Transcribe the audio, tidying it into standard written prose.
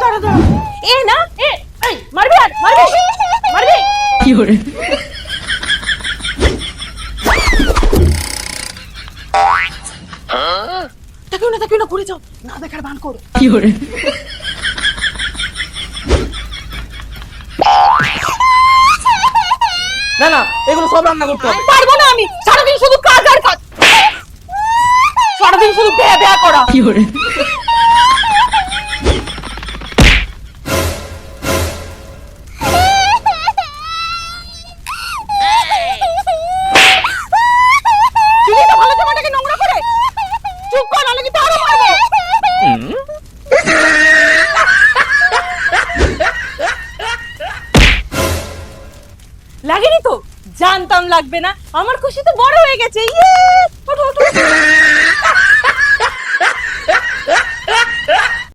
দাঁড়া দাঁড়া, এ না এ, এই মারবি আর মারবি মারবি কি করে তাকিও না ঘুরে যাও, না দেখার ভান করো। কি করে না না, এগুলো সব রান্না করতে হবে। পারবো না আমি, সারাদিন শুধু কাজ আর কাজ, সারাদিন শুধু বেয়া বেয়া করা। কি করে তুই তো ভালো জামাটাকে নোংরা করে, চুপ কর নাহলে কিন্তু আরো মারবো। লাগেনি তো, জানতাম লাগবে না, আমার খুশি তো বড় হয়ে গেছে। ইয়ে